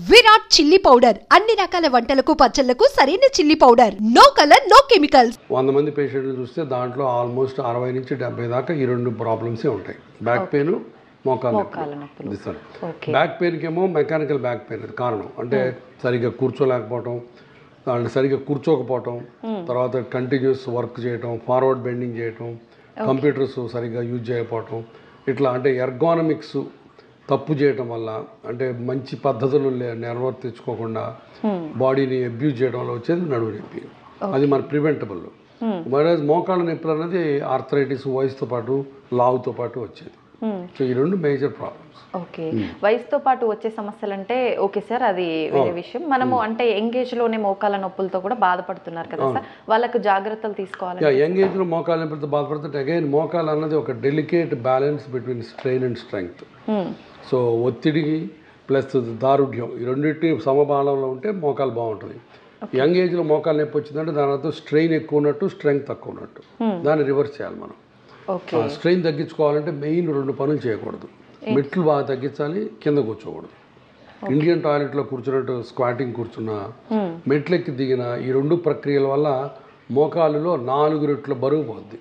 Virat chilli powder అన్ని రకాల వంటలకు పచ్చళ్లకు సరైన chilli powder. No colour no chemicals. 100 మంది పేషెంట్లు చూస్తే దాంట్లో ఆల్మోస్ట్ 60 నుంచి 70 దాకా ఈ రెండు ప్రాబ్లమ్సే ఉంటాయి. బ్యాక్ పెయిన్, మోకాలు నొప్పి. బ్యాక్ పెయిన్కి ఏమో మెకానికల్ బ్యాక్ పెయిన్ అది కారణం. అంటే సరిగ్గా కూర్చోలేకపోవటం, దాంట్లో సరిగ్గా కూర్చోకపోవటం, తర్వాత కంటిన్యూస్ వర్క్ చేయటం, ఫార్వర్డ్ బెండింగ్ చేయటం, కంప్యూటర్స్ సరిగ్గా యూజ్ చేయకపోవటం, ఇట్లా అంటే ఎర్గానమిక్స్ తప్పు చేయటం వల్ల, అంటే మంచి పద్ధతులు నిర్వర్తించుకోకుండా బాడీని అబ్యూజ్ చేయడం వల్ల వచ్చేది నడుము నొప్పి. అది మన ప్రివెంటబుల్. మరి మోకాళ్ళ నొప్పులు అనేది ఆర్థరైటిస్ వయసుతో పాటు లావుతో పాటు వచ్చేది. సో ఈ రెండు మేజర్ ప్రాబ్లమ్స్. ఓకే, వయసుతో పాటు వచ్చే సమస్యలు అంటే ఓకే సార్, అది వేరే విషయం. మనము అంటే యంగ్ ఏజ్ లోనే మోకాళ్ళ నొప్పులతో కూడా బాధపడుతున్నారు కదా సార్, వాళ్ళకు జాగ్రత్తలు తీసుకోవాలి. యంగ్ ఏజ్ లో మోకాళ్ళ నొప్పులతో బాధపడుతుంటే అగైన్ మోకాలు అన్నది ఒక delicate balance between strain and strength. So ఒత్తిడికి ప్లస్ దారుఢ్యం ఈ రెండింటిని సమపాలంలో ఉంటే మోకాలు బాగుంటుంది. యంగ్ ఏజ్లో మోకాలు నొప్పి వచ్చిందంటే దాని అర్థం స్ట్రెయిన్ ఎక్కువ ఉన్నట్టు, స్ట్రెంగ్త్ తక్కువ ఉన్నట్టు. దాన్ని రివర్స్ చేయాలి మనం. స్ట్రెయిన్ తగ్గించుకోవాలంటే మెయిన్ 2 పనులు చేయకూడదు. మెట్లు బాగా తగ్గించాలి, కింద కూర్చోకూడదు. ఇండియన్ టాయిలెట్లో కూర్చున్నట్టు స్క్వాటింగ్ కూర్చున్నా, మెట్లెక్కి దిగిన ఈ 2 ప్రక్రియల వల్ల మోకాలులో 4 రెట్ల బరువు పోద్ది.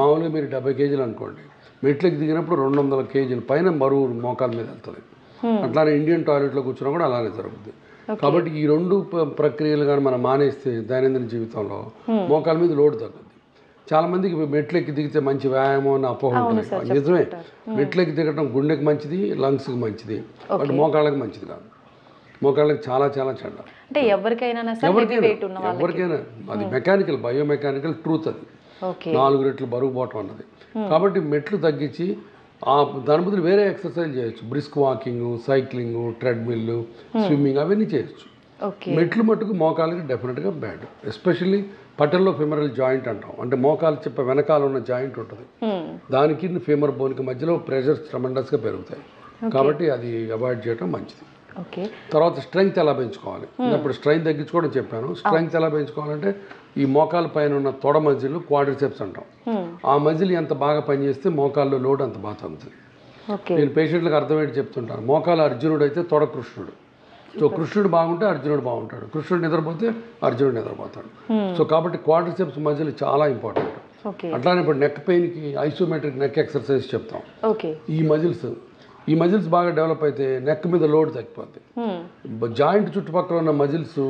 మామూలుగా మీరు 70 కేజీలు అనుకోండి, మెట్లకి దిగినప్పుడు 200 కేజీల పైన బరువు మోకాల మీద వెళ్తుంది. అట్లానే ఇండియన్ టాయిలెట్లో కూర్చున్నా కూడా అలానే జరుగుతుంది. కాబట్టి ఈ 2 ప్రక్రియలు కానీ మనం మానేస్తే దైనందిన జీవితంలో మోకాల మీద లోడ్ తగ్గుద్ది. చాలా మందికి మెట్లెక్కి దిగితే మంచి వ్యాయామం అని అపోహ ఉంటుంది. నిజమే, మెట్లెక్కి దిగటం గుండెకి మంచిది, లంగ్స్కి మంచిది, బట్ మోకాళ్ళకి మంచిది కాదు. మోకాళ్ళకి చాలా చాలా చెడ్డ. అంటే ఎవరికైనా అది మెకానికల్, బయోమెకానికల్ ట్రూత్. అది 4 రెట్లు బరువు పోవటం అన్నది. కాబట్టి మెట్లు తగ్గించి దాని బదులు వేరే ఎక్సర్సైజ్ చేయొచ్చు. Brisk walking, cycling, treadmill, swimming అవన్నీ చేయొచ్చు. మెట్లు మట్టుకు మోకాలకి డెఫినెట్గా బ్యాడ్. ఎస్పెషల్లీ పటల్లో ఫెమరల్ జాయింట్ అంటాం, అంటే మోకాలు చెప్ప వెనకాల ఉన్న జాయింట్ ఉంటుంది, దానికి ఫెమర్ బోన్కి మధ్యలో ప్రెషర్స్ ట్రమెండస్గా పెరుగుతాయి. కాబట్టి అది అవాయిడ్ చేయడం మంచిది. తర్వాత స్ట్రెంగ్త్ ఎలా పెంచుకోవాలి, ఇప్పుడు స్ట్రెంగ్త్ తగ్గించుకోవడం చెప్పాను. స్ట్రెంగ్త్ ఎలా పెంచుకోవాలంటే ఈ మోకాల పైన ఉన్న తొడ మజిల్ క్వాడ్రిసెప్స్ అంటాం. ఆ మజిల్ ఎంత బాగా పనిచేస్తే మోకాల్లో లోడ్ అంత బాగా తగ్గుతుంది. నేను పేషెంట్లకు అర్థమయ్యేది చెప్తుంటాను. మోకాలు అర్జునుడు అయితే తొడ కృష్ణుడు. సో కృష్ణుడు బాగుంటే అర్జునుడు బాగుంటాడు, కృష్ణుడు నిద్రపోతే అర్జునుడు నిద్రపోతాడు. సో కాబట్టి క్వాడ్రిసెప్స్ మజిల్ చాలా ఇంపార్టెంట్. అట్లానే ఇప్పుడు నెక్ పెయిన్కి ఐసోమెట్రిక్ నెక్ ఎక్సర్సైజ్ చెప్తాం. ఈ మజిల్స్ బాగా డెవలప్ అయితే నెక్ మీద లోడ్ తగ్గిపోద్ది. జాయింట్ చుట్టుపక్కల ఉన్న మజిల్స్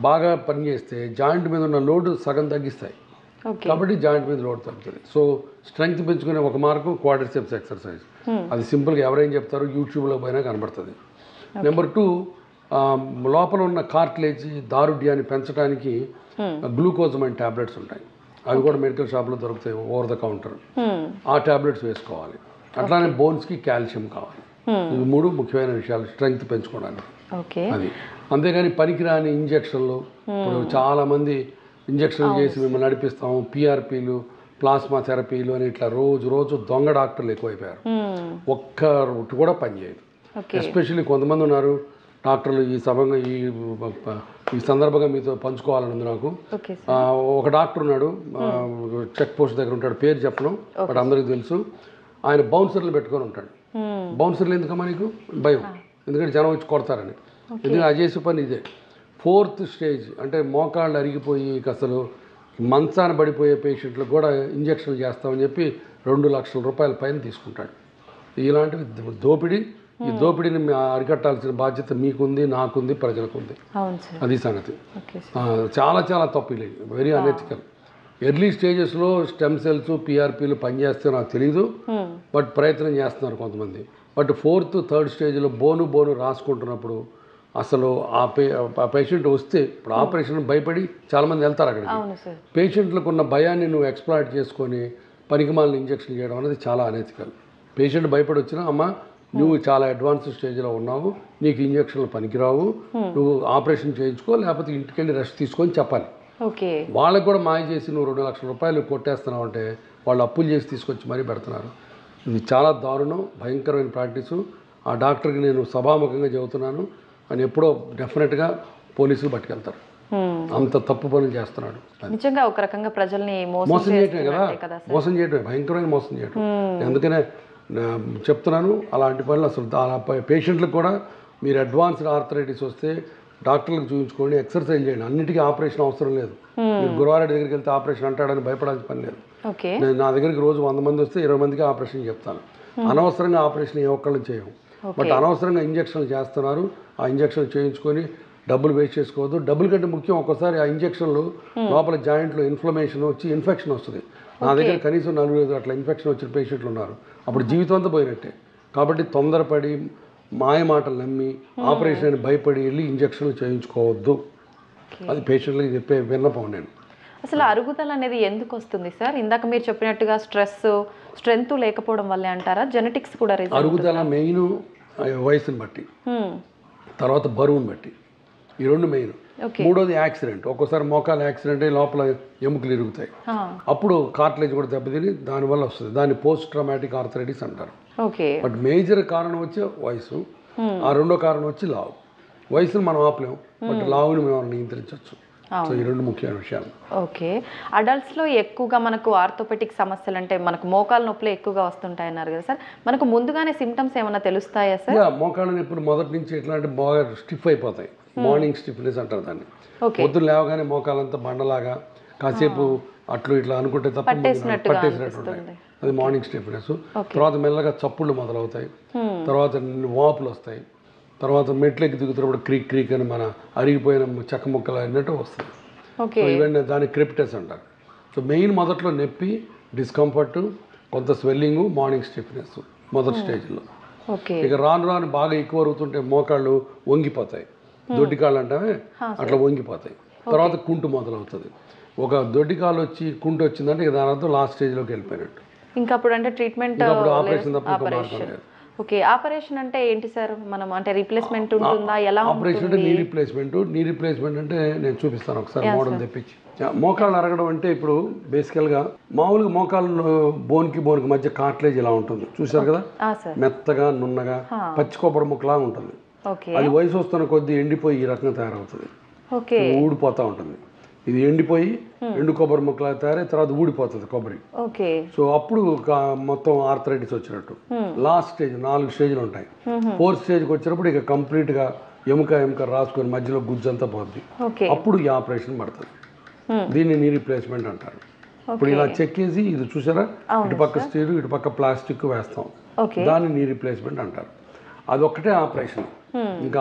బాగా పనిచేస్తే జాయింట్ మీద ఉన్న లోడ్ సగం తగ్గిస్తాయి. కాబట్టి జాయింట్ మీద లోడ్ తగ్గుతుంది. సో స్ట్రెంగ్త్ పెంచుకునే ఒక మార్గం క్వాడ్రిసెప్స్ ఎక్సర్సైజ్. అది సింపుల్గా ఎవరైనా చెప్తారు, యూట్యూబ్లో పోయినా కనబడుతుంది. నెంబర్ 2, లోపల ఉన్న కార్టిలేజ్ దారుఢ్యాన్ని పెంచడానికి గ్లూకోజమైన్ ట్యాబ్లెట్స్ ఉంటాయి. అవి కూడా మెడికల్ షాప్లో దొరుకుతాయి, ఓవర్ ద కౌంటర్. ఆ ట్యాబ్లెట్స్ వేసుకోవాలి. అట్లానే బోన్స్కి కాల్షియం కావాలి. ఇవి 3 ముఖ్యమైన విషయాలు స్ట్రెంగ్త్ పెంచుకోవడానికి. అది అంతేగాని పనికిరాని ఇంజక్షన్లు, ఇప్పుడు చాలామంది ఇంజక్షన్లు చేసి మిమ్మల్ని నడిపిస్తాం, పిఆర్పీలు, ప్లాస్మా థెరపీలు అని ఇట్లా రోజు దొంగ డాక్టర్లు ఎక్కువైపోయారు. ఒక్కటి కూడా పనిచేయదు. ఎస్పెషల్లీ కొంతమంది ఉన్నారు డాక్టర్లు. ఈ సందర్భంగా మీతో పంచుకోవాలని ఉంది నాకు. ఒక డాక్టర్ ఉన్నాడు, చెక్ పోస్ట్ దగ్గర ఉంటాడు, పేరు చెప్పడం బట్ అందరికీ తెలుసు. ఆయన బౌన్సర్లు పెట్టుకొని ఉంటాడు. బౌన్సర్లు ఎందుకమ్మా నీకు? భయం, ఎందుకంటే జనం వచ్చి కొడతారని. ఎందుకంటే అది చేసే పని ఇదే. 4th స్టేజ్ అంటే మోకాళ్ళు అరిగిపోయి అసలు మంచాన పడిపోయే పేషెంట్లకు కూడా ఇంజక్షన్లు చేస్తామని చెప్పి 2 లక్షల రూపాయల పైన తీసుకుంటాడు. ఇలాంటివి దోపిడీ. ఈ దోపిడీని అరికట్టాల్సిన బాధ్యత మీకుంది, నాకుంది, ప్రజలకు ఉంది. అది సంగతి. చాలా చాలా తప్పులు, వెరీ అనెథికల్. ఎర్లీ స్టేజెస్లో స్టెమ్ సెల్స్, పిఆర్పీలు పనిచేస్తే నాకు తెలియదు, బట్ ప్రయత్నం చేస్తున్నారు కొంతమంది. బట్ 4th, 3rd స్టేజ్లో బోను రాసుకుంటున్నప్పుడు అసలు ఆ పేషెంట్ వస్తే, ఇప్పుడు ఆపరేషన్ భయపడి చాలామంది వెళ్తారు అక్కడికి. పేషెంట్లకు ఉన్న భయాన్ని నువ్వు ఎక్స్ప్లాయిట్ చేసుకొని పనికిమాలిన ఇంజక్షన్ చేయడం అనేది చాలా అనెథికల్. పేషెంట్ భయపడి వచ్చినా, అమ్మ నువ్వు చాలా అడ్వాన్స్ స్టేజ్లో ఉన్నావు, నీకు ఇంజక్షన్లు పనికిరావు, నువ్వు ఆపరేషన్ చేయించుకో, లేకపోతే ఇంటికి వెళ్ళి రెస్ట్ తీసుకొని చెప్పాలి. వాళ్ళకు కూడా మాయ చేసి నువ్వు 2 లక్షల రూపాయలు కొట్టేస్తున్నావు అంటే వాళ్ళు అప్పులు చేసి తీసుకొచ్చి మరీ పెడుతున్నారు. ఇది చాలా దారుణం, భయంకరమైన ప్రాక్టీసు. ఆ డాక్టర్కి నేను సభాముఖంగా చెబుతున్నాను, అని ఎప్పుడో డెఫినెట్గా పోలీసులు పట్టుకెళ్తారు. అంత తప్పు పనులు చేస్తున్నాడు. నిజంగా ఒక రకంగా ప్రజల్ని మోసం చేయటమే కదా, మోసం చేయటమే, భయంకరమైన మోసం చేయటం. అందుకనే చెప్తున్నాను, అలాంటి పనులు అసలు పేషెంట్లకు కూడా మీరు అడ్వాన్స్డ్ ఆర్థరైటిస్ వస్తే డాక్టర్లకు చూపించుకోండి, ఎక్సర్సైజ్ చేయండి. అన్నిటికీ ఆపరేషన్ అవసరం లేదు. మీరు గురువారెడ్డి దగ్గరికి వెళ్తే ఆపరేషన్ అంటాడని భయపడాల్సిన పని లేదు. నేను నా దగ్గరికి రోజు 100 మంది వస్తే 20 మందికి ఆపరేషన్ చెప్తాను. అనవసరంగా ఆపరేషన్ ఏ ఒక్కళ్ళు చేయము. బట్ అనవసరంగా ఇంజక్షన్లు చేస్తున్నారు. ఆ ఇంజక్షన్లు చేయించుకొని డబ్బులు వేస్ట్ చేసుకోవద్దు. డబ్బుల కంటే ముఖ్యం ఒక్కోసారి ఆ ఇంజక్షన్లు లోపల జాయింట్లో ఇన్ఫ్లమేషన్ వచ్చి ఇన్ఫెక్షన్ వస్తుంది. నా దగ్గర కనీసం 4 అట్లా ఇన్ఫెక్షన్ వచ్చిన పేషెంట్లు ఉన్నారు. అప్పుడు జీవితం అంతా పోయినట్టే. కాబట్టి తొందరపడి మాయ మాటలు నమ్మి ఆపరేషన్ అని భయపడి వెళ్ళి ఇంజక్షన్లు చేయించుకోవద్దు. అది పేషెంట్లకి చెప్పే విన్నపం. నేను అసలు అరుగుదల అనేది ఎందుకు వస్తుంది సార్? ఇందాక మీరు చెప్పినట్టుగా స్ట్రెంత్ లేకపోవడం వల్లే అంటారా? జెనెటిక్స్ కూడా అరుగుదల మెయిన్ వయసుని బట్టి, తర్వాత బరువుని బట్టి, ఈ 2 మెయిన్. మూడోది యాక్సిడెంట్. ఒక్కోసారి మోకాలు యాక్సిడెంట్ అయ్యి లోపల ఎముకలు ఇరుగుతాయి. అప్పుడు కార్టిలేజ్ కూడా దెబ్బతిని దానివల్ల వస్తుంది. దాన్ని పోస్ట్ ట్రామాటిక్ ఆర్థరైటిస్ అంటారు. బట్ మేజర్ కారణం వచ్చి వయసు, ఆ రెండో కారణం వచ్చి లావు. వయసును మనం ఆపలేము, బట్ లావుని మనం నియంత్రించవచ్చు. సో ఈ 2 ముఖ్యమైన విషయాలు. ఓకే. అడల్ట్స్లో ఎక్కువగా మనకు ఆర్థోపెటిక్ సమస్యలు అంటే మనకు మోకాలు నొప్పులు ఎక్కువగా వస్తుంటాయి అన్నారు కదా సార్, మనకు ముందుగానే సిమ్టమ్స్ ఏమైనా తెలుస్తాయా సార్? మోకాళ్ళ నొప్పులు మొదటి నుంచి ఎట్లా అంటే బాగా స్టిఫ్ అయిపోతాయి. మార్నింగ్ స్టిఫ్నెస్ అంటారు దాన్ని. పొద్దున్న లేవగానే మోకాలంతా బండలాగా కాసేపు అట్లు ఇట్లా అనుకుంటే తప్ప పట్టేసినట్టు ఉంటాయి. అది మార్నింగ్ స్టిఫ్నెస్. తర్వాత మెల్లగా చప్పుళ్ళు మొదలవుతాయి, తర్వాత వాపులు వస్తాయి, తర్వాత మెట్లెక్కి దిగుతున్నప్పుడు క్రీక్ క్రీక్ అని మన అరిగిపోయిన చెక్క ముక్కలు అన్నట్టు వస్తుంది. ఇవన్నీ దాన్ని క్రిప్టెస్ అంటారు. సో మెయిన్ మొదట్లో నొప్పి, డిస్కంఫర్ట్, కొంత స్వెల్లింగ్, మార్నింగ్ స్టిఫ్నెస్ మొదటి స్టేజ్లో. ఇక రాను రాను బాగా ఎక్కువ అవుతుంటే మోకాళ్ళు వంగిపోతాయి. దొడ్డికాళ్ళు అంటే అట్లా వంగిపోతాయి. తర్వాత కుంటు మొదలవుతుంది. ఒక దొడ్డికాలు వచ్చి కుంటు వచ్చిందంటే ఇక దాని అర్థం లాస్ట్ స్టేజ్లోకి వెళ్ళిపోయినట్టు. ఇంకా అప్పుడు అంటే ట్రీట్మెంట్ ఆపరేషన్ తప్ప మార్గం లేదు. ఓకే. ఆపరేషన్ అంటే ఏంటి సార్? మనం అంటే రీప్లేస్మెంట్ ఉంటుందా? ఎలా ఆపరేషన్ అంటే నీ రీప్లేస్మెంట్ అంటే నేను చూపిస్తాను ఒకసారి మోడల్ తెప్పించి. మోకాళ్ళు అరగడం అంటే ఇప్పుడు బేసికల్గా మామూలుగా మోకాళ్ళు బోన్కి మధ్య కార్టిలేజ్ ఇలా ఉంటుంది చూసారు కదా, మెత్తగా నున్నగా పచ్చి కొబ్బరి ముక్కలా ఉంటుంది. అది వయసు వస్తున్న కొద్దీ ఎండిపోయి ఈ రకంగా తయారవుతుంది, ఊడిపోతూ ఉంటుంది. ఇది ఎండిపోయి ఎండు కొబ్బరి ముక్కలా తయారై తర్వాత ఊడిపోతుంది కొబ్బరి. సో అప్పుడు మొత్తం ఆర్థరైటిస్ వచ్చినట్టు. లాస్ట్ స్టేజ్ 4 స్టేజ్లు ఉంటాయి. 4th స్టేజ్కి వచ్చినప్పుడు ఇక కంప్లీట్గా ఎముక రాసుకొని మధ్యలో గుజ్జంతా పోద్ది. అప్పుడు ఈ ఆపరేషన్ పడుతుంది. దీన్ని నీ రీప్లేస్మెంట్ అంటారు. ఇప్పుడు ఇలా చెక్కేసి ఇది చూసారా, ఇటుపక్క స్టీల్ ఇటుపక్క ప్లాస్టిక్ వేస్తాం, దాన్ని నీ రీప్లేస్మెంట్ అంటారు. అదొక్కటే ఆపరేషన్. ఇంకా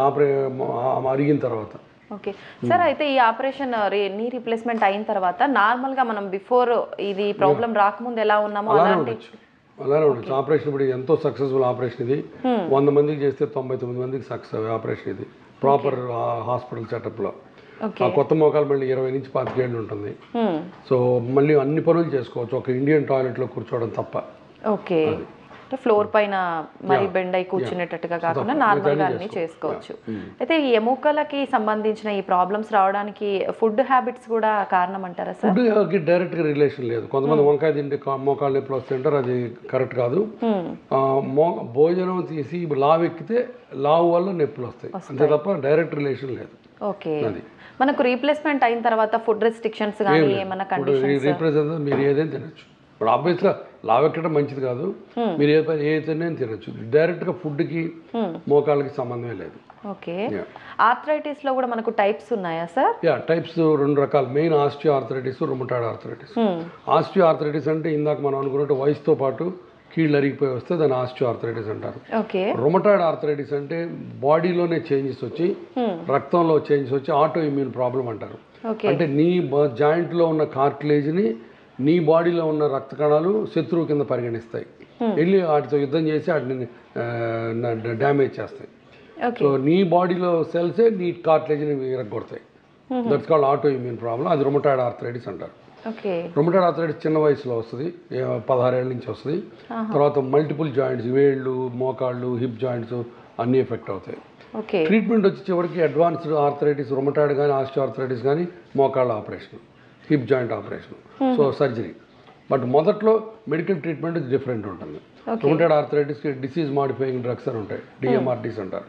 అరిగిన తర్వాత. ఓకే సార్, అయితే ఈ ఆపరేషన్ నీ రీప్లేస్మెంట్ అయిన తర్వాత నార్మల్గా మనం బిఫోర్ ఇది ప్రాబ్లం రాకముందు ఎలా ఉన్నామో అలానే ఉండొచ్చు. ఆపరేషన్ ఇప్పుడు ఎంతో సక్సెస్ఫుల్ ఆపరేషన్ ఇది. 100 మందికి చేస్తే 99 మందికి సక్సెస్ ఆపరేషన్ ఇది ప్రాపర్ హాస్పిటల్ సెటప్లో. ఆ కొత్త మోకాలు మళ్ళీ 20 నుంచి 25 ఏళ్ళు ఉంటుంది. సో మళ్ళీ అన్ని పనులు చేసుకోవచ్చు, ఒక ఇండియన్ టాయిలెట్లో కూర్చోవడం తప్ప. ఓకే, అంటే ఫ్లోర్ పైన మరి బెండ్ అయి కూర్చునేటట్టుగా కాకుండా నార్మల్గా అన్ని చేసుకోవచ్చు. అయితే ఈ ఎముకలకి సంబంధించిన ఈ ప్రాబ్లమ్స్ రావడానికి ఫుడ్ హ్యాబిట్స్ కూడా కారణం అంటారా సార్? ఫుడ్కి డైరెక్ట్గా రిలేషన్ లేదు. కొంతమంది వంకాయ తింటే మోకాళ్ళ నొప్పులు వస్తుంటారు, అది కరెక్ట్ కాదు. భోజనం తీసి లావు ఎక్కితే లావు వల్ల నొప్పులు వస్తాయి, అంతే తప్ప డైరెక్ట్ రిలేషన్ లేదు. ఓకే, మనకు రీప్లేస్మెంట్ అయిన తర్వాత ఫుడ్ రెస్ట్రిక్షన్స్ కానీ ఏమైనా కండిషన్స్? రీప్లేస్మెంట్ మీరు ఏదైనా తినచ్చు. ఇప్పుడు ఆబ్వియస్గా లావు ఎక్కడం మంచిది కాదు, మీరు ఏదైనా తినచ్చు. డైరెక్ట్గా ఫుడ్కి మోకాళ్ళకి సంబంధమే లేదు. ఓకే, ఆర్థరైటిస్ లో కూడా మనకు టైప్స్ ఉన్నాయా సార్? టైప్స్ 2 రకాలు. Main osteo arthritis, rheumatoid arthritis. Osteo arthritis అంటే ఇందాక మనం అనుకున్నట్టు వయసుతో పాటు కీళ్ళు అరిగిపోయి వస్తే దాన్ని ఆస్టియో ఆర్థరైటిస్ అంటారు. రుమటాయిడ్ ఆర్థరైటిస్ అంటే బాడీలోనే చేంజెస్ వచ్చి, రక్తంలో చేంజెస్ వచ్చి ఆటో ఇమ్యూన్ ప్రాబ్లం అంటారు. అంటే నీ జాయింట్లో ఉన్న కార్టిలేజ్ని నీ బాడీలో ఉన్న రక్త కణాలు శత్రువు కింద పరిగణిస్తాయి, వెళ్ళి వాటితో యుద్ధం చేసి వాటిని డ్యామేజ్ చేస్తాయి. సో నీ బాడీలో సెల్సే నీ కార్టిలేజ్ని విరగొడతాయి. That's called autoimmune problem. అది రుమటాయిడ్ ఆర్థరైటిస్ అంటారు. రుమటాయిడ్ ఆర్థరైటిస్ చిన్న వయసులో వస్తుంది, 16 ఏళ్ళ నుంచి వస్తుంది. తర్వాత మల్టిపుల్ జాయింట్స్, వేళ్ళు, మోకాళ్ళు, హిప్ జాయింట్స్ అన్నీ ఎఫెక్ట్ అవుతాయి. ట్రీట్మెంట్ వచ్చి చివరికి అడ్వాన్స్డ్ ఆర్థరైటిస్, రుమటాయిడ్ కానీ ఆస్టియో ఆర్థరైటిస్ కానీ మోకాళ్ళ operation, hip joint operation, so surgery. But మొదట్లో మెడికల్ ట్రీట్మెంట్ డిఫరెంట్ ఉంటుంది. రుమటాయిడ్ ఆర్థరైటిస్కి డిసీజ్ మాడిఫైయింగ్ డ్రగ్స్ అని ఉంటాయి, DMRDs అంటారు.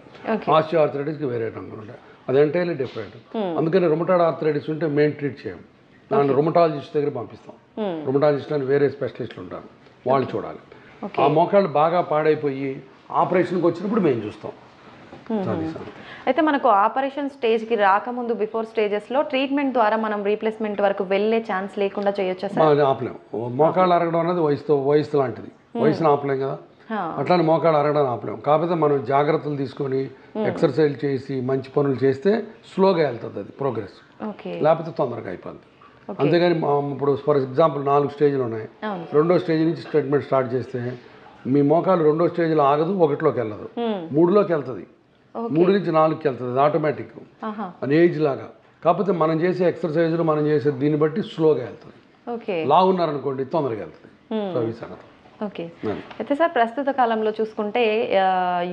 ఆస్టియో ఆర్థరైటిస్కి వేరే రంగులు ఉంటాయి, అది ఎంటైర్లీ డిఫరెంట్. అందుకని రుమటాయిడ్ ఆర్థరైటిస్ ఉంటే మేము ట్రీట్ చేయం, దాన్ని రుమటాలజిస్ట్ దగ్గర పంపిస్తాం. రుమటాలజిస్ట్ అని వేరే స్పెషలిస్టులు ఉంటారు, వాళ్ళు చూడాలి. ఆ మోకాళ్ళు బాగా పాడైపోయి ఆపరేషన్కి వచ్చినప్పుడు మేము చూస్తాం. అయితే మనకు ఆపరేషన్ స్టేజ్కి రాకముందు బిఫోర్ స్టేజెస్లో ట్రీట్మెంట్ ద్వారా మనం రీప్లేస్మెంట్ వరకు వెళ్ళే ఛాన్స్ లేకుండా చేయొచ్చా సార్? ఆపలేం. మోకాళ్ళు అరగడం అనేది వయసు లాంటిది, వయసును ఆపలేం కదా, అట్లానే మోకాళ్ళు అరగడం ఆపలేం. కాకపోతే మనం జాగ్రత్తలు తీసుకొని ఎక్సర్సైజ్ చేసి మంచి పనులు చేస్తే స్లోగా వెళ్తుంది అది ప్రోగ్రెస్, లేకపోతే తొందరగా అయిపోద్ది. అంతేగాని ఇప్పుడు ఫర్ ఎగ్జాంపుల్ 4 స్టేజ్లు ఉన్నాయి, 2వ స్టేజ్ నుంచి ట్రీట్మెంట్ స్టార్ట్ చేస్తే మీ మోకాలు 2వ స్టేజ్లో ఆగదు, 1లోకి వెళ్ళదు, 3లోకి వెళ్తుంది, 3 నుంచి 4కి వెళ్తుంది, అది ఆటోమేటిక్ అని ఏజ్ లాగా. కాకపోతే మనం చేసే ఎక్సర్సైజులు మనం చేసే దీన్ని బట్టి స్లోగా వెళ్తుంది. లాగున్నారనుకోండి తొందరగా వెళ్తుంది. సో ఈ సంగతి. ఓకే. అయితే సార్ ప్రస్తుత కాలంలో చూసుకుంటే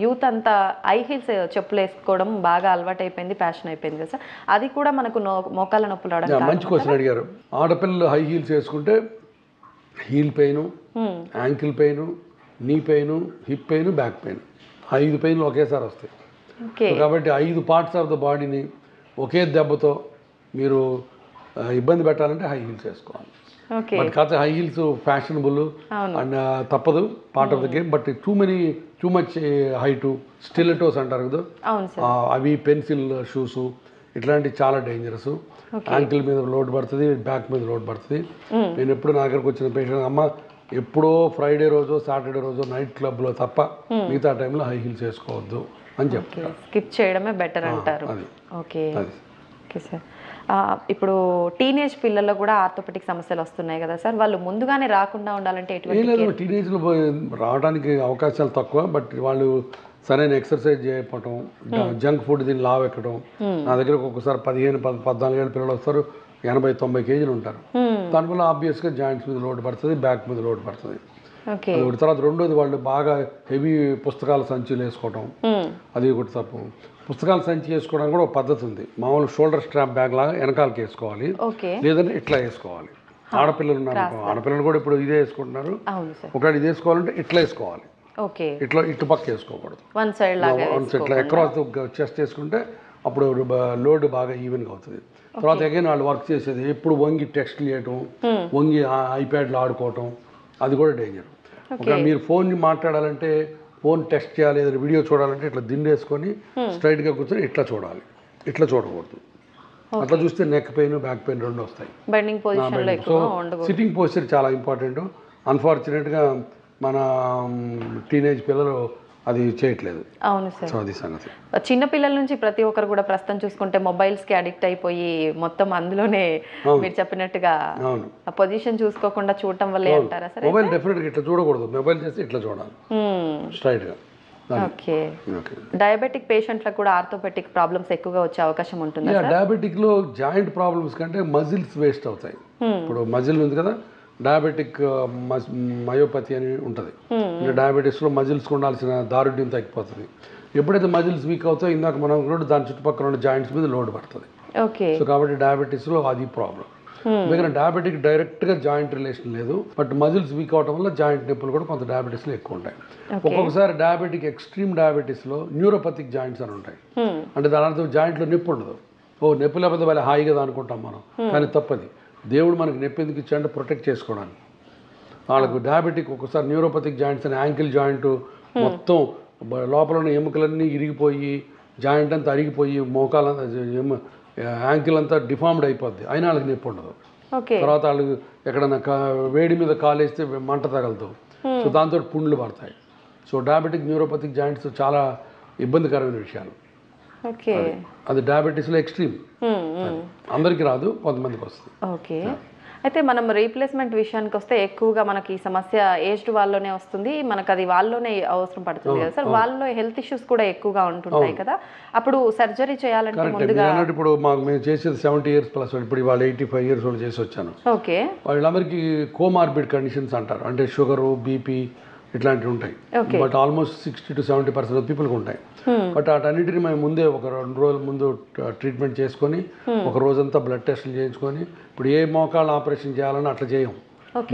యూత్ అంతా హై హీల్స్ చెప్పులు వేసుకోవడం బాగా అలవాటు అయిపోయింది, ప్యాషన్ అయిపోయింది కదా సార్, అది కూడా మనకు మోకాళ్ళ నొప్పులు రావడం. మంచి క్వశ్చన్ అడిగారు. ఆడపిల్లలు హై హీల్స్ వేసుకుంటే heel pain, ankle pain, knee pain, hip pain, back pain, 5 పెయిన్లు ఒకేసారి వస్తాయి. కాబట్టి 5 పార్ట్స్ ఆఫ్ ద బాడీని ఒకే దెబ్బతో మీరు ఇబ్బంది పెట్టాలంటే హై హీల్స్ వేసుకోవాలి. బట్ కాకపోతే హై హీల్స్ ఫ్యాషనబుల్ అండ్ తప్పదు, part of the game. But too much height stilettos అంటారు కదా, అవి పెన్సిల్ షూస్ ఇట్లాంటివి చాలా డేంజరస్. యాంకిల్ మీద లోడ్ పడుతుంది, బ్యాక్ మీద లోడ్ పడుతుంది. నేను ఎప్పుడు నా దగ్గరకు వచ్చిన పేషెంట్, అమ్మ ఎప్పుడో ఫ్రైడే రోజు సాటర్డే రోజు నైట్ క్లబ్లో తప్ప మిగతా టైంలో హై హీల్స్ వేసుకోవద్దు అని చెప్తారు. స్కిప్ చేయడమే బెటర్ అంటారు. Okay okay sir. ఇప్పుడు టీనేజ్ పిల్లల్లో కూడా ఆర్థోపెటిక్ సమస్యలు వస్తున్నాయి కదా సార్, వాళ్ళు ముందుగానే రాకుండా ఉండాలంటే ఎటువంటి? టీనేజ్లో రావడానికి అవకాశాలు తక్కువ, బట్ వాళ్ళు సరైన ఎక్సర్సైజ్ చేయకపోవటం, జంక్ ఫుడ్ దీన్ని లావ్ ఎక్కడం. నా దగ్గర ఒక్కొక్కసారి 15-14 ఏళ్ళ పిల్లలు వస్తారు, 80-90 కేజీలు ఉంటారు. దానివల్ల ఆబ్వియస్గా జాయింట్స్ మీద లోడ్ పడుతుంది, బ్యాక్ మీద లోడ్ పడుతుంది. తర్వాత రెండోది వాళ్ళు బాగా హెవీ పుస్తకాల సంచులు వేసుకోవటం, అది ఒకటి తప్పు. పుస్తకాల సంచి వేసుకోవడం కూడా ఒక పద్ధతి ఉంది. మామూలు షోల్డర్ స్ట్రాప్ బ్యాగ్ లాగా వెనకాలకి వేసుకోవాలి, లేదంటే ఇట్లా వేసుకోవాలి. ఆడపిల్లలు ఉన్నారు, ఆడపిల్లలు కూడా ఇప్పుడు ఇదే వేసుకుంటున్నారు. ఒకవేళ ఇది వేసుకోవాలంటే ఇట్లా వేసుకోవాలి, ఇట్లా ఇటు పక్క వేసుకోకూడదు. వన్ సైడ్ ఇట్లా అక్రాస్ చెస్ట్ వేసుకుంటే అప్పుడు లోడ్ బాగా ఈవెన్గా అవుతుంది. తర్వాత అగైన్ వాళ్ళు వర్క్ చేసేది ఎప్పుడు వంగి టెక్స్ట్ చేయటం, వంగి ఐప్యాడ్లో ఆడుకోవటం, అది కూడా డేంజర్. ఒకవేళ మీరు ఫోన్ని మాట్లాడాలంటే, ఫోన్ టెస్ట్ చేయాలి, ఏదైనా వీడియో చూడాలంటే ఇట్లా దిండేసుకొని స్ట్రైట్గా కూర్చొని ఇట్లా చూడాలి, ఇట్లా చూడకూడదు. అట్లా చూస్తే నెక్ పెయిన్, బ్యాక్ పెయిన్ 2 వస్తాయి. సో సిట్టింగ్ పోస్చర్ చాలా ఇంపార్టెంట్. అన్ఫార్చునేట్గా మన టీనేజ్ పిల్లలు అది చేయట్లేదు. అవును సార్. సో అది సంగతి. చిన్న పిల్లల నుంచి ప్రతి ఒక్కరు కూడా ప్రస్తుతం చూసుకుంటే మొబైల్స్కి అడిక్ట్ అయిపోయి మొత్తం అందులోనే మీరు చెప్పినట్టుగా ఆ పొజిషన్ చూసుకోకుండా చూడటం వల్లే అంటారా సార్? మొబైల్ డెఫినెట్గా ఇట్లా చూడకూడదు, మొబైల్ చేస్తే ఇట్లా చూడాలి స్ట్రైట్గా. ఓకే. డయాబెటిక్ పేషెంట్లకు కూడా ఆర్థోపెటిక్ ప్రాబ్లమ్స్ ఎక్కువగా వచ్చే అవకాశం ఉంటుంది. డయాబెటిక్లో జాయింట్ ప్రాబ్లమ్స్ కంటే మజిల్స్ వేస్ట్ అవుతాయి. ఇప్పుడు మజిల్ ఉంది కదా, డయాబెటిక్ మయోపతి అని ఉంటుంది. డయాబెటీస్లో మజిల్స్కి ఉండాల్సిన దారుఢ్యం తగ్గిపోతుంది. ఎప్పుడైతే మజిల్స్ వీక్ అవుతాయో ఇందాక మనం కూడా దాని చుట్టుపక్కల ఉన్న జాయింట్స్ మీద లోడ్ పడుతుంది. సో కాబట్టి డయాబెటీస్లో అది ప్రాబ్లం. ఎందుకంటే డయాబెటిక్ డైరెక్ట్గా జాయింట్ రిలేషన్ లేదు, బట్ మజిల్స్ వీక్ అవడం వల్ల జాయింట్ నొప్పులు కూడా కొంత డయాబెటీస్లో ఎక్కువ ఉంటాయి. ఒక్కొక్కసారి డయాబెటిక్ ఎక్స్ట్రీమ్ డయాబెటీస్లో న్యూరోపతిక్ జాయింట్స్ అని ఉంటాయి. అంటే దాని అర్థం జాయింట్లో నొప్పి ఉండదు. నొప్పి లేకపోతే వాళ్ళ హాయి కదా అనుకుంటాం మనం, కానీ తప్పది. దేవుడు మనకి నొప్పి ఎందుకు ఇచ్చాడంటే ప్రొటెక్ట్ చేసుకోవడానికి. వాళ్ళకు డయాబెటిక్ ఒక్కొక్కసారి న్యూరోపతిక్ జాయింట్స్ అని యాంకిల్ జాయింట్ మొత్తం లోపల ఉన్న ఎముకలన్నీ ఇరిగిపోయి, జాయింట్ అంతా అరిగిపోయి, మోకాలంతా యాంకిల్ అంతా డిఫార్మ్డ్ అయిపోద్ది, అయినా వాళ్ళకి నొప్పి ఉండదు. తర్వాత వాళ్ళు ఎక్కడన్నా వేడి మీద కాలేస్తే మంట తగలదు, సో దాంతో పుండ్లు పడతాయి. సో డయాబెటిక్ న్యూరోపతిక్ జాయింట్స్ చాలా ఇబ్బందికరమైన విషయాలు. అది డయాబెటీస్లో ఎక్స్ట్రీమ్, అందరికీ రాదు, కొంతమందికి వస్తుంది. ఓకే. అయితే మనం రీప్లేస్మెంట్ విషయానికి వస్తే ఎక్కువగా మనకి ఈ సమస్య ఏజ్డ్ వాళ్ళలోనే వస్తుంది, మనకు అది వాళ్ళలోనే అవసరం పడుతుంది కదా సార్. వాళ్ళలో హెల్త్ ఇష్యూస్ కూడా ఎక్కువగా ఉంటుంటాయి కదా, అప్పుడు సర్జరీ చేయాలంటే ముందుగా ఇప్పుడు మేము చేసేది 70 years ప్లస్, ఇప్పుడు వాళ్ళు 85 years వాళ్ళు చేసి వచ్చాను. ఓకే. వాళ్ళందరికీ కోమార్బిడ్ కండిషన్స్ అంటారు, అంటే షుగరు, బీపీ ఇట్లాంటివి ఉంటాయి. బట్ ఆల్మోస్ట్ 60 to 70% ఆఫ్ పీపుల్కి ఉంటాయి. బట్ వాటన్నిటిని మేము ముందే ఒక 2 రోజుల ముందు ట్రీట్మెంట్ చేసుకొని, ఒక రోజంతా బ్లడ్ టెస్టులు చేయించుకొని, ఇప్పుడు ఏ మోకాళ్ళ ఆపరేషన్ చేయాలని అట్లా చేయం.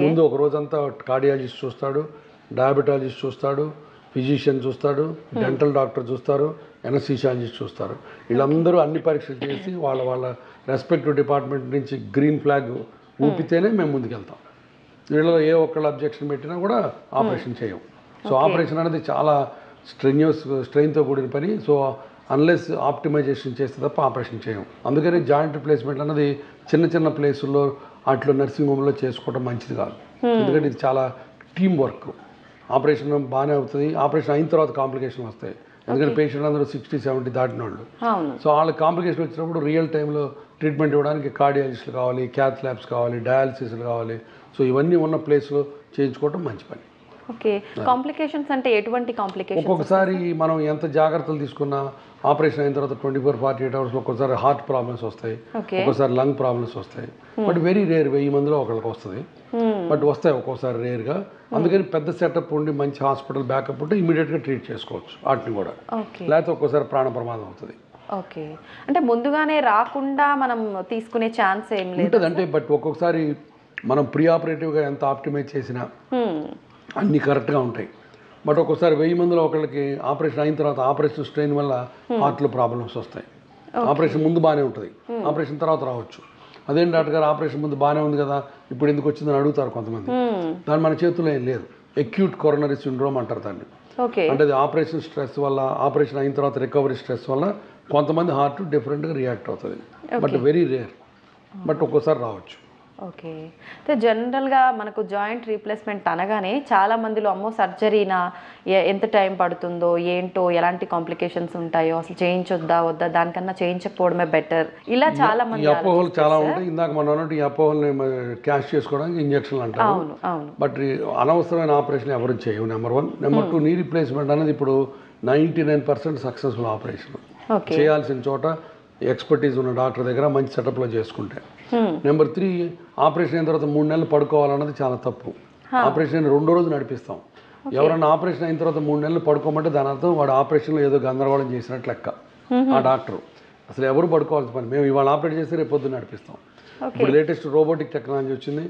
ముందు ఒక రోజంతా కార్డియాలజిస్ట్ చూస్తాడు, డయాబెటాలజిస్ట్ చూస్తాడు, ఫిజిషియన్ చూస్తాడు, డెంటల్ డాక్టర్ చూస్తారు, ఎనస్థీషియాలజిస్ట్ చూస్తారు. వీళ్ళందరూ అన్ని పరీక్షలు చేసి వాళ్ళ రెస్పెక్టివ్ డిపార్ట్మెంట్ నుంచి గ్రీన్ ఫ్లాగ్ ఊపితేనే మేము ముందుకెళ్తాం. వీళ్ళలో ఏ ఒక్కళ్ళు అబ్జెక్షన్ పెట్టినా కూడా ఆపరేషన్ చేయం. సో ఆపరేషన్ అనేది చాలా స్ట్రెయిన్తో కూడిన పని. సో అన్లెస్ ఆప్టిమైజేషన్ చేస్తే తప్ప ఆపరేషన్ చేయం. అందుకని జాయింట్ రిప్లేస్మెంట్ అన్నది చిన్న చిన్న ప్లేసుల్లో అట్లా నర్సింగ్ హోమ్లో చేసుకోవడం మంచిది కాదు. ఎందుకంటే ఇది చాలా టీం వర్క్. ఆపరేషన్ బాగానే అవుతుంది, ఆపరేషన్ అయిన తర్వాత కాంప్లికేషన్ వస్తాయి. ఎందుకంటే పేషెంట్ అందరూ 60-70 దాటిన వాళ్ళు. సో వాళ్ళకి కాంప్లికేషన్ వచ్చినప్పుడు రియల్ టైంలో ట్రీట్మెంట్ ఇవ్వడానికి కార్డియాలజిస్టులు కావాలి, క్యాత్ ల్యాబ్స్ కావాలి, డయాలసిస్లు కావాలి. సో ఇవన్నీ ఉన్న ప్లేస్లో చేయించుకోవడం మంచి పని. ఓకే, కాంప్లికేషన్స్ అంటే ఎటువంటి కాంప్లికేషన్స్? ఒక్కొక్కసారి మనం ఎంత జాగ్రత్తలు తీసుకున్నా ఆపరేషన్ అయిన తర్వాత 24-48 అవర్స్ ఒక్కోసారి హార్ట్ ప్రాబ్లమ్స్ వస్తాయి, ఒక్కోసారి లంగ్ ప్రాబ్లమ్స్ వస్తాయి. బట్ వెరీ రేర్, 1000 మందిలో ఒకరికి వస్తుంది. బట్ వస్తాయి ఒక్కోసారి రేర్గా. అందుకని పెద్ద సెటప్ ఉండి మంచి హాస్పిటల్ బ్యాకప్ ఉంటే ఇమీడియట్గా ట్రీట్ చేసుకోవచ్చు వాటిని కూడా. లేకపోతే ఒక్కోసారి ప్రాణ ప్రమాదం అవుతుంది. ఓకే, అంటే ముందుగానే రాకుండా మనం తీసుకునే ఛాన్స్ ఏం లేదు ఉంటుంది అంటే. బట్ ఒక్కొక్కసారి మనం ప్రీ ఆపరేటివ్గా ఎంత ఆప్టిమైజ్ చేసినా అన్నీ కరెక్ట్గా ఉంటాయి. బట్ ఒక్కోసారి 1000 మందిలో ఒకళ్ళకి ఆపరేషన్ అయిన తర్వాత ఆపరేషన్ స్ట్రెయిన్ వల్ల హార్ట్లో ప్రాబ్లమ్స్ వస్తాయి. ఆపరేషన్ ముందు బాగానే ఉంటుంది, ఆపరేషన్ తర్వాత రావచ్చు. అదేం డాక్టర్ గారు ఆపరేషన్ ముందు బాగానే ఉంది కదా, ఇప్పుడు ఎందుకు వచ్చిందని అడుగుతారు కొంతమంది. దాని మన చేతుల్లో ఏం లేదు. అక్యూట్ కొరోనరీ సిండ్రోమ్ అంటారు దాన్ని. అంటే అది ఆపరేషన్ స్ట్రెస్ వల్ల, ఆపరేషన్ అయిన తర్వాత రికవరీ స్ట్రెస్ వల్ల కొంతమంది హార్ట్ డిఫరెంట్గా రియాక్ట్ అవుతుంది. బట్ వెరీ రేర్, బట్ ఒక్కోసారి రావచ్చు. ఓకే, అయితే జనరల్గా మనకు జాయింట్ రీప్లేస్మెంట్ అనగానే చాలా మందిలో అమ్మో సర్జరీనా, ఎంత టైం పడుతుందో ఏంటో, ఎలాంటి కాంప్లికేషన్స్ ఉంటాయో, అసలు చేయించొద్దా వద్దా, దానికన్నా చేయించకపోవడమే బెటర్, ఇలా చాలా మంది అపోహలు చాలా ఉంటాయి. ఇందాక మనం అన్నట్టు ఈ అపోహల్ని క్యాష్ చేసుకోవడానికి ఇంజక్షన్లు అంటారు. బట్ అనవసరమైన ఆపరేషన్ ఎవరు చేయవు, నెంబర్ 1. నెంబర్ 2, నీ రీప్లేస్మెంట్ అనేది ఇప్పుడు 99% సక్సెస్ఫుల్ ఆపరేషన్. చేయాల్సిన చోట ఎక్స్పర్టీస్ ఉన్న డాక్టర్ దగ్గర మంచి సెటప్లో చేసుకుంటే. నెంబర్ 3, ఆపరేషన్ అయిన తర్వాత 3 నెలలు పడుకోవాలన్నది చాలా తప్పు. ఆపరేషన్ 2వ రోజు నడిపిస్తాం. ఎవరన్నా ఆపరేషన్ అయిన తర్వాత 3 నెలలు పడుకోమంటే దాని అర్థం వాడు ఆపరేషన్లో ఏదో గందరగోళం చేసినట్టు లెక్క. ఆ డాక్టర్ అసలు ఎవరు పడుకోవాల్సిన పని. మేము ఇవాళ ఆపరేట్ చేస్తే రేపు పొద్దున్న నడిపిస్తాం. ఇప్పుడు లేటెస్ట్ రోబోటిక్ టెక్నాలజీ వచ్చింది,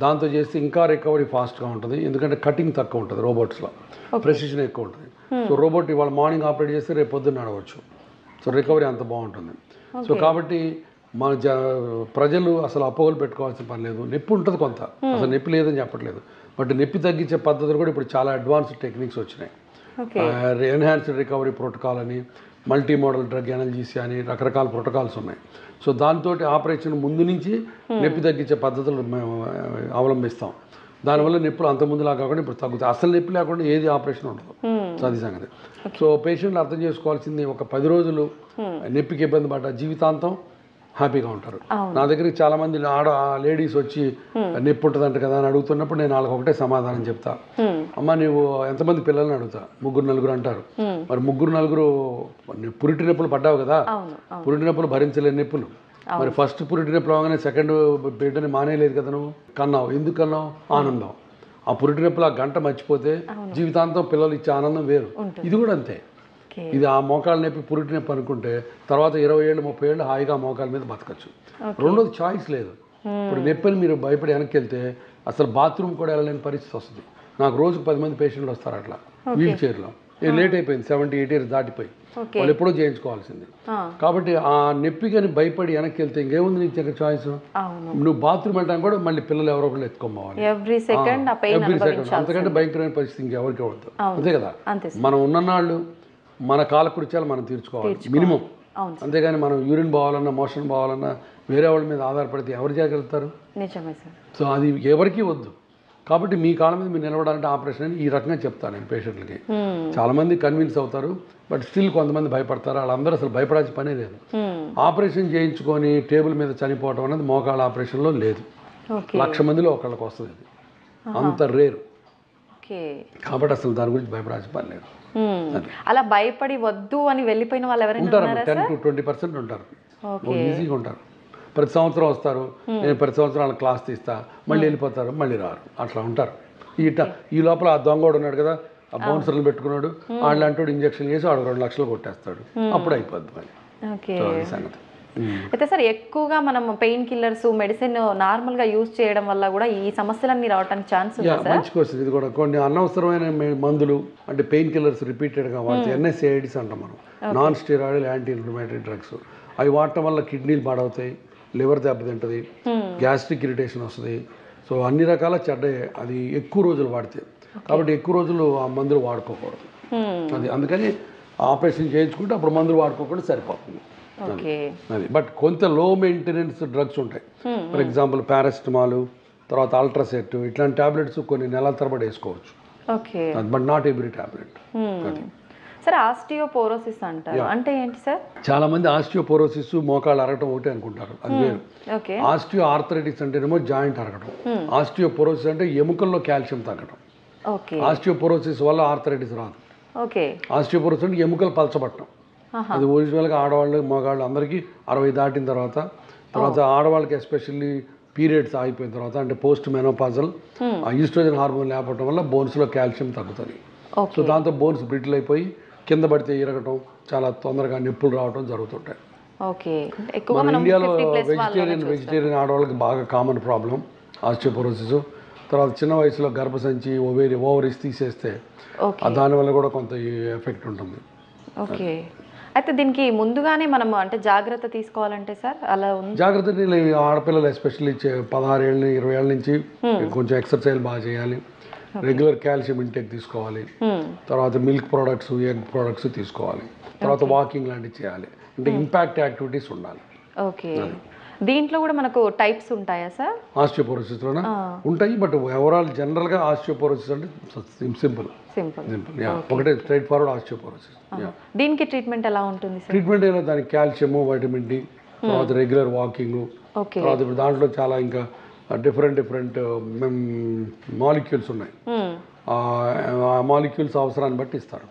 దాంతో చేస్తే ఇంకా రికవరీ ఫాస్ట్గా ఉంటుంది. ఎందుకంటే కటింగ్ తక్కువ ఉంటుంది రోబోట్స్లో, ప్రెసిషన్ ఎక్కువ ఉంటుంది. సో రోబోట్ ఇవాళ మార్నింగ్ ఆపరేట్ చేస్తే రేపు పొద్దున్న నడవచ్చు. సో రికవరీ అంత బాగుంటుంది. సో కాబట్టి మన ప్రజలు అసలు అపోహలు పెట్టుకోవాల్సిన పని లేదు. నొప్పి ఉంటుంది కొంత, అసలు నొప్పి లేదని చెప్పట్లేదు. బట్ నొప్పి తగ్గించే పద్ధతులు కూడా ఇప్పుడు చాలా అడ్వాన్స్డ్ టెక్నిక్స్ వచ్చినాయి. ఎన్హాన్స్డ్ రికవరీ ప్రోటోకాల్ అని, మల్టీ మోడల్ డ్రగ్ ఎనర్జీసీ అని రకరకాల ప్రోటోకాల్స్ ఉన్నాయి. సో దాంతో ఆపరేషన్ ముందు నుంచి నొప్పి తగ్గించే పద్ధతులు మేము అవలంబిస్తాం. దానివల్ల నొప్పులు అంత ముందులా కాకుండా ఇప్పుడు తగ్గుతాయి. అసలు నొప్పి లేకుండా ఏది ఆపరేషన్ ఉండదు. సో అది సంగతి. సో పేషెంట్లు అర్థం చేసుకోవాల్సింది, ఒక 10 రోజులు నొప్పికి ఇబ్బంది పడ్డ జీవితాంతం హ్యాపీగా ఉంటారు. నా దగ్గరికి చాలా మంది లేడీస్ వచ్చి నొప్పి ఉంటుందంట కదా అని అడుగుతున్నప్పుడు నేను వాళ్ళకి ఒకటే సమాధానం చెప్తా. అమ్మ నువ్వు ఎంతమంది పిల్లల్ని అడుగుతా, 3-4 అంటారు. మరి 3-4 పురిటి నొప్పులు పడ్డావు కదా, పురిటి నొప్పులు భరించలేని నొప్పులు. మరి ఫస్ట్ పురిటి నొప్పులు అవగానే సెకండ్ బిడ్డని మానేయలేదు కదా నువ్వు, కన్నావు. ఎందుకు కన్నావు? ఆనందం. ఆ పురిటి నొప్పులు ఆ గంట మర్చిపోతే జీవితాంతం పిల్లలు ఇచ్చే ఆనందం వేరు. ఇది కూడా అంతే. ఇది ఆ మోకాలు నొప్పి పురిటి నొప్పి అనుకుంటే తర్వాత 20 ఏళ్ళు 30 ఏళ్ళు హాయిగా మోకాల మీద బతకచ్చు. రెండోది చాయిస్ లేదు. ఇప్పుడు నొప్పిని మీరు భయపడి వెనక్కి వెళ్తే అసలు బాత్రూమ్ కూడా వెళ్ళలేని పరిస్థితి వస్తుంది. నాకు రోజుకు 10 మంది పేషెంట్లు వస్తారు అట్లా వీల్ చైర్లో. లేట్ అయిపోయింది, 78 years దాటిపోయి, వాళ్ళు ఎప్పుడో చేయించుకోవాల్సింది. కాబట్టి ఆ నొప్పి కానీ భయపడి వెనక్కి వెళ్తే ఇంకేముంది నీకు దగ్గర చాయిస్? నువ్వు బాత్రూమ్ వెళ్ళడానికి కూడా మళ్ళీ పిల్లలు ఎవరో ఒకళ్ళు ఎత్తుకోవాలి ఎవ్రీ సెకండ్. అంతకంటే భయంకరమైన పరిస్థితి ఇంకెవరికి ఉండదు. అంతే కదా. మనం ఉన్ననాళ్ళు మన కాలకృత్యాలు మనం తీర్చుకోవాలి మినిమం. అంతేగాని మనం యూరిన్ పోవాలన్నా, మోషన్ పోవాలన్నా వేరే వాళ్ళ మీద ఆధారపడితే ఎవరు చేయగలుగుతారు? సో అది ఎవరికీ వద్దు. కాబట్టి మీ కాళ్ళ మీద మీరు నిలబడాలంటే ఆపరేషన్ అని ఈ రకంగా చెప్తాను నేను పేషెంట్లకి. చాలామంది కన్విన్స్ అవుతారు, బట్ స్టిల్ కొంతమంది భయపడతారు. వాళ్ళందరూ అసలు భయపడాల్సిన పనే లేదు. ఆపరేషన్ చేయించుకొని టేబుల్ మీద చనిపోవడం అనేది మోకాళ్ళ ఆపరేషన్లో లేదు. 1,00,000 మందిలో ఒకళ్ళకి వస్తుంది. అంత రేరు. కాబట్టి అసలు దాని గురించి భయపడాల్సిన పని లేదు. అలా భయపడి వద్దు అని వెళ్ళిపోయిన వాళ్ళు ఎవరైనా ఉంటారు. 10-20% ఉంటారు, ఈజీగా ఉంటారు. ప్రతి సంవత్సరం వస్తారు, నేను ప్రతి సంవత్సరం వాళ్ళ క్లాస్ తీస్తా, మళ్ళీ వెళ్ళిపోతారు, మళ్ళీ రారు, అట్లా ఉంటారు. ఈ లోపల ఆ దొంగోడు ఉన్నాడు కదా, ఆ బౌన్సర్లు పెట్టుకున్నాడు, వాళ్ళంటోడు ఇంజక్షన్ చేసి వాడు 2 లక్షలు కొట్టేస్తాడు, అప్పుడు అయిపోద్ది మళ్ళీ. సంగతి. అయితే సార్ ఎక్కువగా మనం పెయిన్ కిల్లర్స్ మెడిసిన్ నార్మల్గా యూజ్ చేయడం వల్ల కూడా ఈ సమస్యలన్నీ రావడానికి ఛాన్స్ ఉంది. మంచి క్వశ్చన్ ఇది కూడా. కొన్ని అనవసరమైన మందులు అంటే పెయిన్ కిల్లర్స్ రిపీటెడ్గా వాడితే NSAIDs అంటాం మనం, non steroidal anti inflammatory drugs. అవి వాడటం వల్ల కిడ్నీలు పాడవుతాయి, లివర్ దెబ్బతింటుంది, గ్యాస్ట్రిక్ ఇరిటేషన్ వస్తుంది. సో అన్ని రకాల చెడ్డయే అది ఎక్కువ రోజులు వాడితే. కాబట్టి ఎక్కువ రోజులు ఆ మందులు వాడుకోకూడదు. అది అందుకని ఆపరేషన్ చేయించుకుంటే అప్పుడు మందులు వాడుకోకుండా సరిపోతుంది. అది బట్ కొంత లో మెయింటెనెన్స్ డ్రగ్స్ ఉంటాయి. ఫర్ ఎగ్జాంపుల్ పారాసిటమాల్, తర్వాత అల్ట్రాసెట్, ఇట్లాంటి టాబ్లెట్స్ కొన్ని నెలల తరబడి వేసుకోవచ్చు. But not every tablet. అది సార్ ఆస్టియోపోరోసిస్ అంటారు అంటే ఏంటి సార్? చాలా మంది ఆస్టియోపోరోసిస్ మోకాళ్ళు అరగటం ఒకటి అనుకుంటారు, అది వేరు. ఆస్టియో ఆర్థరైటిస్ అంటేనేమో జాయింట్ అరగటం, ఆస్టియోపోరోసిస్ అంటే ఎముకల్లో కాల్షియం తగ్గడం. ఆస్టియోపోరోసిస్ వల్ల ఆర్థరైటిస్ రాదు. ఆస్టియోపోరోసిస్ అంటే ఎముకలు పలచబట్టడం. అది ఒరిజినల్గా ఆడవాళ్ళు మగవాళ్ళు అందరికీ 60 దాటిన తర్వాత ఆడవాళ్ళకి ఎస్పెషల్లీ పీరియడ్స్ ఆగిపోయిన తర్వాత, అంటే పోస్ట్ మెనోపాజల్ ఈస్ట్రోజన్ హార్మోన్ లేకపోవడం వల్ల బోన్స్లో కాల్షియం తగ్గుతుంది. సో దాంతో బోన్స్ బ్రిటిల్ అయిపోయి కింద పడితే ఇరగటం, చాలా తొందరగా నొప్పులు రావడం జరుగుతుంటాయి. మన ఇండియాలో వెజిటేరియన్ ఆడవాళ్ళకి బాగా కామన్ ప్రాబ్లం ఆస్టియోపోరోసిస్. తర్వాత చిన్న వయసులో గర్భసంచి ఓవరీస్ తీసేస్తే దానివల్ల కూడా కొంత ఎఫెక్ట్ ఉంటుంది. అయితే దీనికి ముందుగానే మనం అంటే జాగ్రత్త తీసుకోవాలంటే సార్ అలా జాగ్రత్త ఆడపిల్లలు ఎస్పెషల్లీ 16 ఏళ్ళ 20 ఏళ్ళ నుంచి కొంచెం ఎక్సర్సైజ్ బాగా చేయాలి, రెగ్యులర్ కాల్షియం ఇంటేక్ తీసుకోవాలి, తర్వాత మిల్క్ ప్రోడక్ట్స్, ఎగ్ ప్రోడక్ట్స్ తీసుకోవాలి, తర్వాత వాకింగ్ లాంటివి చేయాలి, అంటే ఇంపాక్ట్ యాక్టివిటీస్ ఉండాలి. దీంట్లో కూడా మనకు టైప్స్ ఉంటాయా సార్? ఆస్టియోపోరోసిస్లోనే ఉంటాయి, బట్ ఓవరాల్ జనరల్గా ఆస్టియోపోరోసిస్ అంటే సింపుల్ ఒకటే స్ట్రైట్ ఫార్వర్డ్ ఆస్టియోపోరోసిస్. దీనికి ట్రీట్మెంట్ ఎలా ఉంటుంది? ట్రీట్మెంట్ ఏదో దానికి కాల్షియము, వైటమిన్ డి, తర్వాత రెగ్యులర్ వాకింగ్, తర్వాత ఇప్పుడు దాంట్లో చాలా ఇంకా డిఫరెంట్ మాలిక్యూల్స్ ఉన్నాయి. ఆ మాలిక్యూల్స్ అవసరాన్ని బట్టి ఇస్తారు.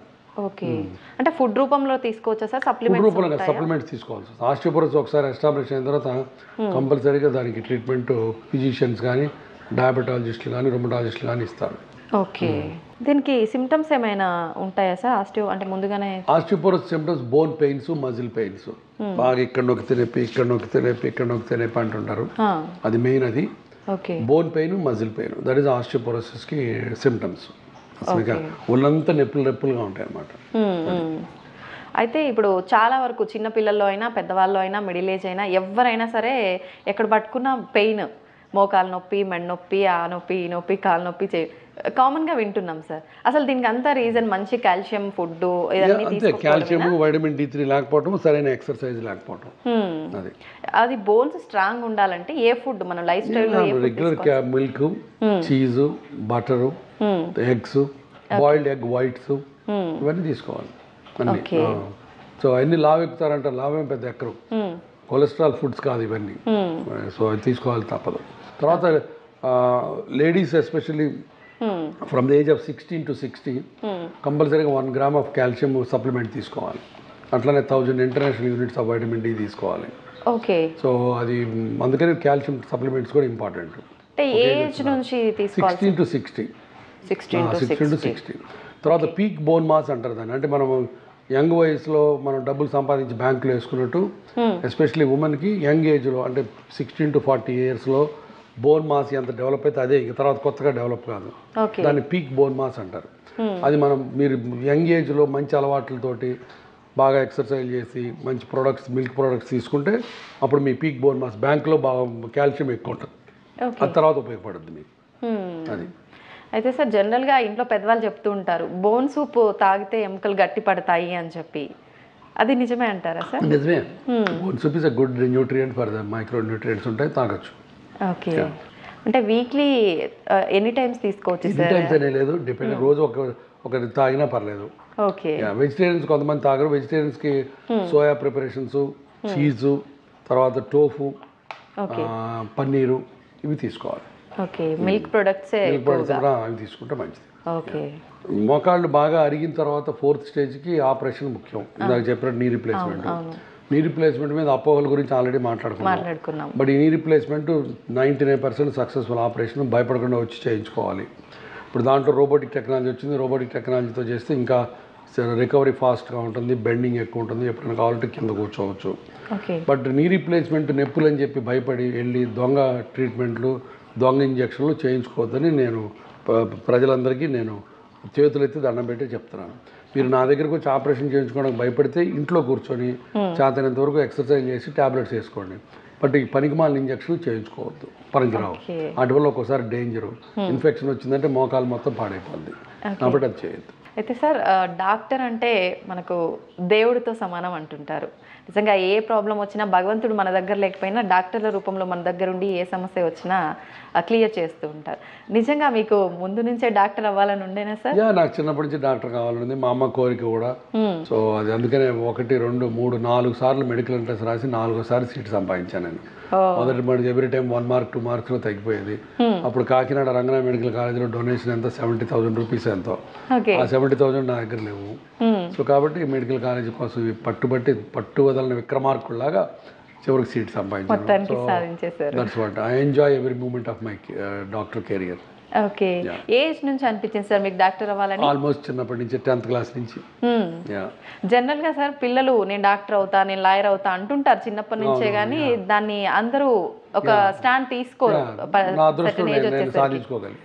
అంటే ఫుడ్ రూపంలో తీసుకోవచ్చా సార్? ఫుడ్ రూపంలో సప్లిమెంట్స్ తీసుకోవాలి. ఆస్టియోపోరోసిస్ ఒకసారి ఎస్టాబ్లిష్ అయిన తర్వాత కంపల్సరీగా దానికి ట్రీట్మెంట్ ఫిజిషియన్స్ కానీ, డయాబెటాలజిస్టులు కానీ, రుమటాలజిస్టులు కానీ ఇస్తారు. దీనికి సిమ్టమ్స్ ఏమైనా ఉంటాయా సార్? అంటే ముందుగానే osteoporosis symptoms bone pains, muscle pains, బాగా ఇక్కడ నొక్కితే నొప్పి, ఇక్కడ నొక్కితే నొప్పి, ఇక్కడ నొక్కితే నొప్పి అంటుంటారు. అది మెయిన్. అది bone pain, muscle pain, that is ఆస్టియోపోరోసిస్కి సిమ్టమ్స్. అసలుగా ఒళ్ళంతా నొప్పులుగా ఉంటాయి అన్నమాట. అయితే ఇప్పుడు చాలా వరకు చిన్న పిల్లల్లో అయినా, పెద్దవాళ్ళు అయినా, మిడిల్ ఏజ్ అయినా, ఎవరైనా సరే ఎక్కడ పట్టుకున్న పెయిన్, మోకాలు నొప్పి, మెడ నొప్పి, ఆ నొప్పి, ఈ నొప్పి, కాలు నొప్పి కామన్గా వింటున్నాం సార్. అసలు దీనికి అంతా రీజన్ మంచి calcium food, calcium, vitamin D3 లేకపోవడం, సరైన ఎక్సర్సైజ్ లేకపోవడం. అది బోన్స్ స్ట్రాంగ్ ఉండాలంటే ఏ ఫుడ్ మన లైఫ్ స్టైల్లో? Regular milk, cheese, butter, eggs, boiled egg whites, ఇవన్నీ తీసుకోవాలి అన్ని. సో అన్ని లావు ఎక్కుతారంట, లావేం పెద్ద ఎక్కరు, కొలెస్ట్రాల్ ఫుడ్స్ కాదు ఇవన్నీ. సో అది తీసుకోవాలి తప్పదు. తర్వాత ladies especially from the age of 16 to 60 కంపల్సరీగా 1 గ్రామ్ ఆఫ్ కాల్షియం సప్లిమెంట్ తీసుకోవాలి. అట్లనే 1000 international units of vitamin D తీసుకోవాలి. సో అది అందుకని కాల్షియం సప్లిమెంట్స్ కూడా ఇంపార్టెంట్. 16 to 60. తర్వాత పీక్ బోన్ మాస్ అంటారు దాన్ని. అంటే మనం యంగ్ వయసులో మనం డబ్బులు సంపాదించి బ్యాంకులో వేసుకున్నట్టు, ఎస్పెషల్లీ ఉమెన్కి యంగ్ ఏజ్లో అంటే 16 to 40 ఇయర్స్లో బోన్ మాస్ ఎంత డెవలప్ అయితే అదే, ఇంక తర్వాత కొత్తగా డెవలప్ కాదు. దాన్ని పీక్ బోన్ మాస్ అంటారు. అది మీరు యంగ్ ఏజ్లో మంచి అలవాట్లతోటి బాగా ఎక్సర్సైజ్ చేసి మంచి ప్రోడక్ట్స్, మిల్క్ ప్రోడక్ట్స్ తీసుకుంటే అప్పుడు మీ పీక్ బోన్ మాస్, బ్యాంక్లో బాగా కాల్షియం ఎక్కువ ఉంటుంది, అది తర్వాత ఉపయోగపడుతుంది మీకు. అది అయితే సార్ జనరల్గా ఇంట్లో పెద్దవాళ్ళు చెప్తూ ఉంటారు బోన్ సూప్ తాగితే ఎముకలు గట్టి పడతాయి అని చెప్పి, అది నిజమే అంటారా సార్? నిజమే. Bone soup is a good nutrient for the micro nutrients ఉంటాయి, తాగొచ్చు. అంటే వీక్లీ ఎనీ టైమ్స్ తీసుకోవచ్చు? ఎనీ టైమ్స్ అనే లేదు, డిపెండ్. రోజు ఒకటి తాగినా పర్లేదు. వెజిటేరియన్స్ కొంతమంది తాగరు. వెజిటేరియన్స్కి సోయా ప్రిపరేషన్స్, చీజు, తర్వాత టోఫు, పన్నీరు, ఇవి తీసుకోవాలి. మిల్క్ ప్రొడక్ట్స్ అవి తీసుకుంటే మంచిది. మోకాళ్ళు బాగా అరిగిన తర్వాత 4th స్టేజ్కి ఆపరేషన్ ముఖ్యం. ఇందాక చెప్పినట్టు నీ రీప్లేస్మెంట్. నీ రీప్లేస్మెంట్ మీద అపోహల గురించి ఆల్రెడీ మాట్లాడుకున్నాం. బట్ ఈ నీ రీప్లేస్మెంట్ 99% సక్సెస్ఫుల్ ఆపరేషన్, భయపడకుండా వచ్చి చేయించుకోవాలి. ఇప్పుడు దాంట్లో రోబోటిక్ టెక్నాలజీ వచ్చింది. రోబోటిక్ టెక్నాలజీతో చేస్తే ఇంకా రికవరీ ఫాస్ట్గా ఉంటుంది, బెండింగ్ ఎక్కువ ఉంటుంది, ఎప్పుడైనా కావాలంటే కింద కూర్చోవచ్చు. బట్ నీ రీప్లేస్మెంట్ నొప్పులు అని చెప్పి భయపడి వెళ్ళి దొంగ ట్రీట్మెంట్లు, దొంగ ఇంజక్షన్లు చేయించుకోవద్దని నేను ప్రజలందరికీ చేతులెత్తి దండం పెట్టి చెప్తున్నాను. మీరు నా దగ్గరకు వచ్చి ఆపరేషన్ చేయించుకోవడానికి భయపడితే ఇంట్లో కూర్చొని చేతనంత వరకు ఎక్సర్సైజ్ చేసి ట్యాబ్లెట్స్ వేసుకోండి. బట్ ఈ పనికిమాలిన ఇంజక్షన్లు చేయించుకోవద్దు, పనికిరావు. వాటి వల్ల ఒక్కోసారి డేంజరు, ఇన్ఫెక్షన్ వచ్చిందంటే మోకాలు మొత్తం పాడైపోద్ది, కాబట్టి అది చేయొద్దు. అయితే సార్ డాక్టర్ అంటే మనకు దేవుడితో సమానం అంటుంటారు. నిజంగా ఏ ప్రాబ్లం వచ్చినా భగవంతుడు మన దగ్గర లేకపోయినా డాక్టర్ల రూపంలో మన దగ్గర ఉండి ఏ సమస్య వచ్చినా క్లియర్ చేస్తూ ఉంటారు. నిజంగా మీకు ముందు నుంచే డాక్టర్ అవ్వాలని ఉండేనా సార్? నాకు చిన్నప్పటి నుంచి డాక్టర్ కావాలని మా అమ్మ కోరిక కూడా. సో అది అందుకనే 1, 2, 3, 4 సార్లు మెడికల్ ఎంట్రన్స్ రాసి 4సారి సీట్ సంపాదించాను నేను. మొదటి మరి ఎవ్రీ టైం 1 మార్క్ 2 మార్క్స్లో తగ్గిపోయేది. అప్పుడు కాకినాడ రంగనాథ మెడికల్ కాలేజీలో డొనేషన్ ఎంత 70,000 రూపీస్ ఎంతో. ఆ 70,000 నా దగ్గర లేవు. సో కాబట్టి మెడికల్ కాలేజీ కోసం పట్టు వదలని విక్రమార్కుల్లాగా చివరికి సీట్ సంపాదించాను. That's what I enjoy every moment of my doctor career. Okay. Age నుంచి అనిపించింది సార్ మీకు డాక్టర్ అవ్వాలని? ఆల్మోస్ట్ చిన్నప్పటి నుంచి 10th క్లాస్ నుంచి. జనరల్ గా సార్ పిల్లలు నేను డాక్టర్ అవుతా, నేను లాయర్ అవుతా అంటుంటారు చిన్నప్పటి నుంచే, కానీ దాన్ని అందరూ ఒక స్టాండ్ తీసుకోరు. నా అదృష్టం నేను సాధించుకోగలిగాను.